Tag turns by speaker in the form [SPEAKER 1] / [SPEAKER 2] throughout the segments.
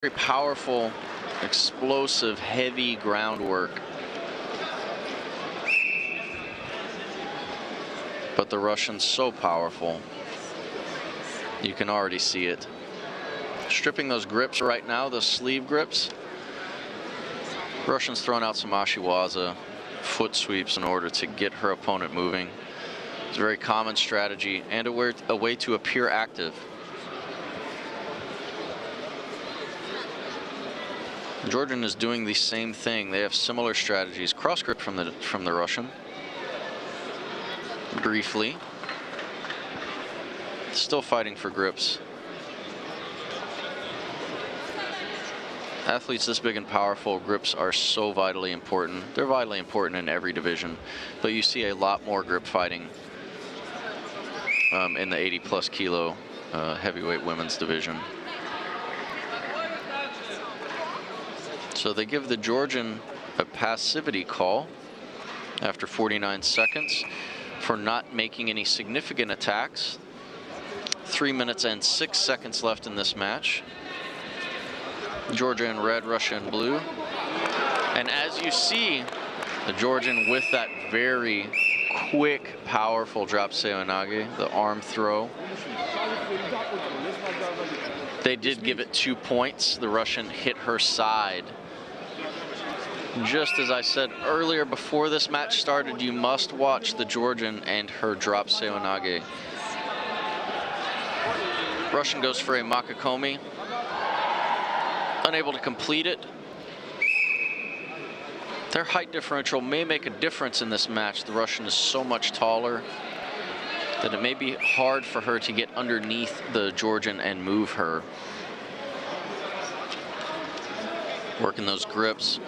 [SPEAKER 1] Very powerful, explosive, heavy groundwork. But the Russian's so powerful. You can already see it. Stripping those grips right now, those sleeve grips. Russian's throwing out some ashiwaza, foot sweeps in order to get her opponent moving. It's a very common strategy and a way to appear active. Georgian is doing the same thing. They have similar strategies. Cross grip from the Russian. Briefly. Still fighting for grips. Athletes this big and powerful, grips are so vitally important. They're vitally important in every division, but you see a lot more grip fighting in the 80+ kilo heavyweight women's division. So they give the Georgian a passivity call after 49 seconds for not making any significant attacks. 3 minutes and 6 seconds left in this match. Georgia in red, Russia in blue. And as you see, the Georgian with that very quick, powerful drop seoinage, the arm throw. They did give it 2 points. The Russian hit her side. Just as I said earlier, before this match started, you must watch the Georgian and her drop seoinage. Russian goes for a makakomi. Unable to complete it. Their height differential may make a difference in this match. The Russian is so much taller that it may be hard for her to get underneath the Georgian and move her. Working those grips.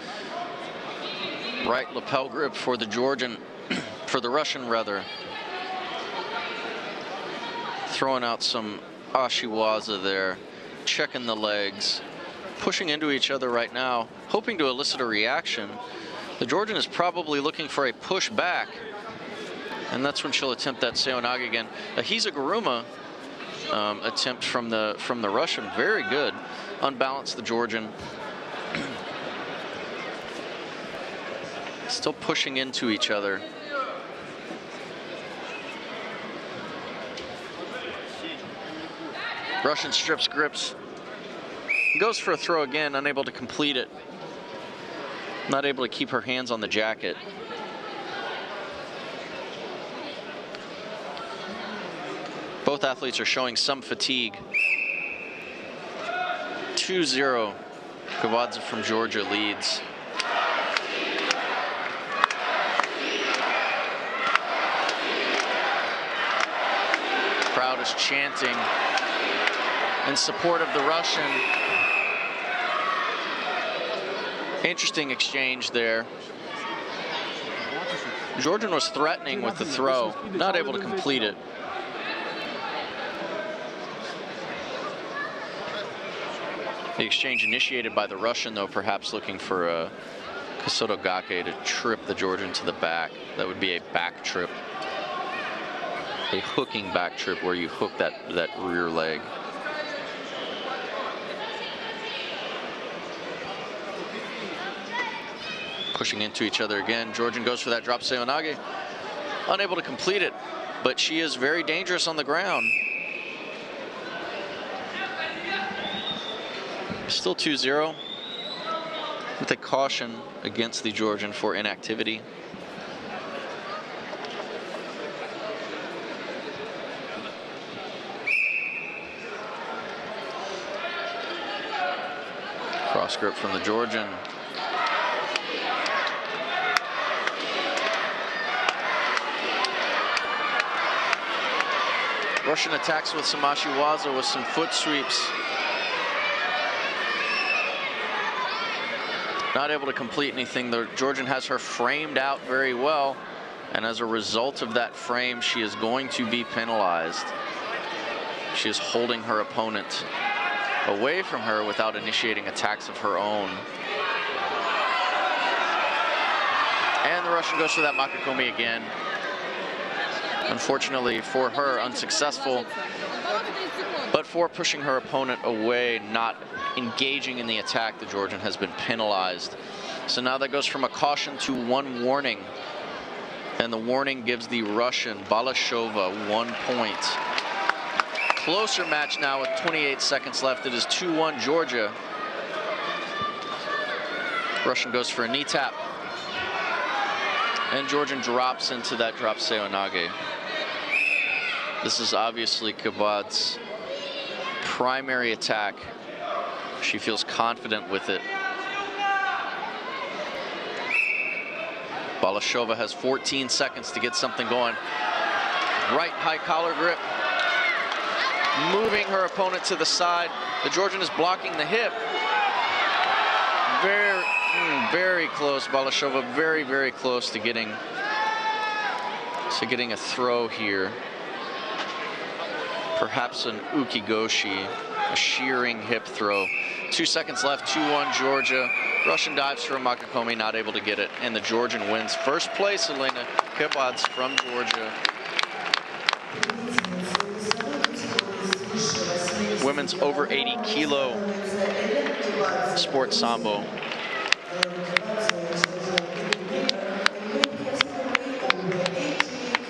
[SPEAKER 1] Right lapel grip for the Georgian, for the Russian rather. Throwing out some ashiwaza there, checking the legs, pushing into each other right now, hoping to elicit a reaction. The Georgian is probably looking for a push back, and that's when she'll attempt that seoinage again. A Hizaguruma attempt from the Russian, very good. Unbalanced the Georgian. Still pushing into each other. Russian strips grips. Goes for a throw again, unable to complete it. Not able to keep her hands on the jacket. Both athletes are showing some fatigue. 2-0. KEBADZE from Georgia leads. Crowd is chanting in support of the Russian. Interesting exchange there. Georgian was threatening with the throw, not able to complete it. The exchange initiated by the Russian, though, perhaps looking for a kasotogake to trip the Georgian to the back. That would be a back trip. A hooking back trip where you hook that rear leg. Pushing into each other again. Georgian goes for that drop seoinage. Unable to complete it, but she is very dangerous on the ground. Still 2-0 with a caution against the Georgian for inactivity. Cross grip from the Georgian. Russian attacks with some ashiwaza, with some foot sweeps. Not able to complete anything. The Georgian has her framed out very well, and as a result of that frame, she is going to be penalized. She is holding her opponent away from her without initiating attacks of her own. And the Russian goes for that makakomi again. Unfortunately for her, unsuccessful. But before pushing her opponent away, not engaging in the attack, the Georgian has been penalized. So now that goes from a caution to 1 warning. And the warning gives the Russian Balashova 1 point. Closer match now with 28 seconds left. It is 2-1 Georgia. Russian goes for a knee tap. And Georgian drops into that drop seonage. This is obviously KEBADZE's primary attack. She feels confident with it. Balashova has 14 seconds to get something going. Right high collar grip. Moving her opponent to the side. The Georgian is blocking the hip. Very close. Balashova very, very close to getting a throw here. Perhaps an ukigoshi, a shearing hip throw. 2 seconds left, 2-1 Georgia. Russian dives for a Makakomi, not able to get it, and the Georgian wins. First place, Elena KEBADZE from Georgia. Women's over 80 kilo sport sambo.